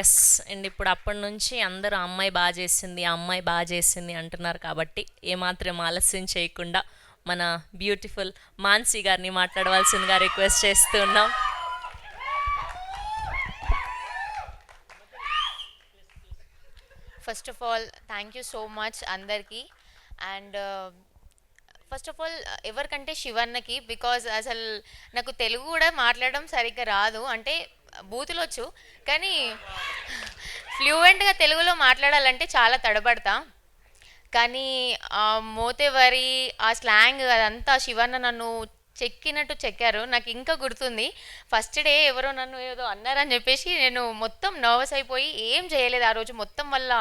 Yes. And ఇప్పుడు అప్పటి నుంచి అందరూ ఆ అమ్మాయి బాగా చేసింది, ఆ అమ్మాయి బాగా చేసింది అంటున్నారు కాబట్టి ఏమాత్రం ఆలస్యం చేయకుండా మన బ్యూటిఫుల్ మాన్సీ గారిని మాట్లాడవలసిందిగా రిక్వెస్ట్ చేస్తున్నాం. First of all thank you so much అందరికీ. అండ్ ఫస్ట్ ఆఫ్ ఆల్ ఎవరికంటే శివన్నకి, బికాజ్ అసలు నాకు తెలుగు కూడా మాట్లాడడం సరిగ్గా రాదు. అంటే బూతులు వచ్చు, కానీ ఫ్లూయెంట్గా తెలుగులో మాట్లాడాలంటే చాలా తడబడతా. కానీ ఆ మోతేవరి ఆ స్లాంగ్ అదంతా శివన్న నన్ను చెక్కినట్టు చెక్కారు. నాకు ఇంకా గుర్తుంది, ఫస్ట్ డే ఎవరో నన్ను ఏదో అన్నారని చెప్పేసి నేను మొత్తం నర్వస్ అయిపోయి ఏం చేయలేదు ఆ రోజు. మొత్తం వల్ల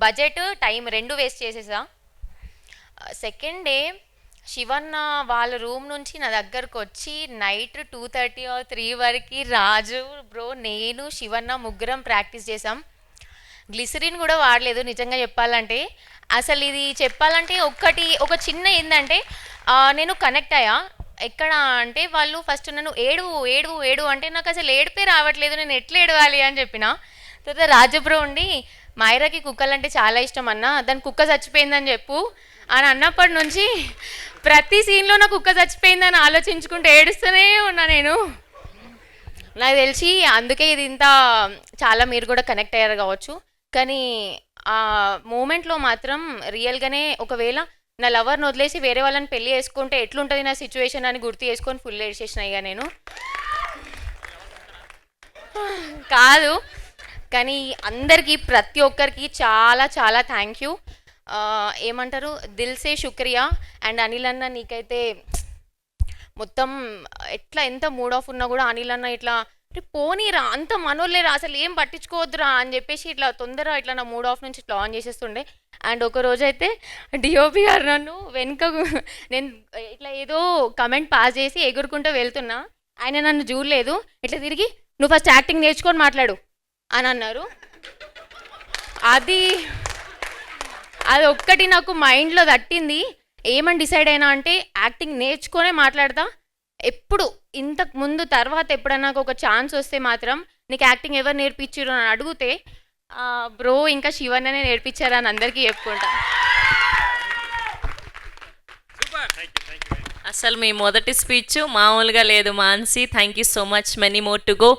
బడ్జెట్ టైం రెండు వేస్ట్ చేసేసా. సెకండ్ డే శివన్న వాళ్ళ రూమ్ నుంచి నా దగ్గరకు వచ్చి నైట్ 2:30 or 3 వరకు రాజు బ్రో, నేను శివన్న ముగ్గురం ప్రాక్టీస్ చేసాం. గ్లిసరిన్ కూడా వాడలేదు నిజంగా చెప్పాలంటే. అసలు ఇది చెప్పాలంటే ఒక చిన్న ఏంటంటే నేను కనెక్ట్ అయ్యా. ఎక్కడ అంటే వాళ్ళు ఫస్ట్ నన్ను ఏడు ఏడు ఏడు అంటే నాకు అసలు ఏడుపే రావట్లేదు, నేను ఎట్లా ఏడవాలి అని చెప్పిన. తర్వాత రాజబ్రో ఉండి మాయరాకి కుక్కలంటే చాలా ఇష్టం అన్న, దాని కుక్క చచ్చిపోయిందని చెప్పు అని అన్నప్పటి నుంచి ప్రతి సీన్లో నా కుక్క చచ్చిపోయిందని ఆలోచించుకుంటూ ఏడుస్తూనే ఉన్నా నేను. నాకు తెలిసి అందుకే ఇది ఇంత చాలా మీరు కూడా కనెక్ట్ అయ్యారు కావచ్చు. కానీ ఆ మూమెంట్లో మాత్రం రియల్గానే ఒకవేళ నా లవర్ని వదిలేసి వేరే వాళ్ళని పెళ్లి చేసుకుంటే ఎట్లుంటుంది నా సిచ్యువేషన్ అని గుర్తు చేసుకొని ఫుల్ ఏడ్చేసిన ఇక నేను. కాదు, కానీ అందరికీ ప్రతి ఒక్కరికి చాలా చాలా థ్యాంక్ యూ. ఏమంటారు, దిల్సే శుక్రియా. అండ్ అనిల్ అన్న నీకైతే మొత్తం ఎట్లా ఎంత మూడ్ ఆఫ్ ఉన్నా కూడా అనిల్ అన్న ఇట్లా పోనీరా అంత మనోళ్ళేరా అసలు ఏం పట్టించుకోవద్దురా అని చెప్పేసి ఇట్లా తొందర ఇట్లా నా మూడ్ ఆఫ్ నుంచి ఇట్లా ఆన్ చేసేస్తుండే. అండ్ ఒక రోజు అయితే డిఓపి గారు నన్ను వెనుక నేను ఇట్లా ఏదో కమెంట్ పాస్ చేసి ఎగురుకుంటూ వెళ్తున్నా, ఆయన నన్ను చూడలేదు, ఇట్లా తిరిగి నువ్వు ఫస్ట్ యాక్టింగ్ నేర్చుకొని మాట్లాడు అని అన్నారు. అది అది ఒక్కటి నాకు మైండ్లో తట్టింది. ఏమని డిసైడ్ అయినా అంటే యాక్టింగ్ నేర్చుకొనే మాట్లాడతా. ఎప్పుడు ఇంతకు ముందు తర్వాత ఎప్పుడన్నా నాకు ఒక ఛాన్స్ వస్తే మాత్రం నీకు యాక్టింగ్ ఎవరు నేర్పించారు అని అడిగితే బ్రో ఇంకా శివన్ననే నేర్పించారా అని అందరికీ చెప్పుకుంటా. అసలు మీ మొదటి స్పీచ్ మామూలుగా లేదు Mansi. Thank you so much, many more to go.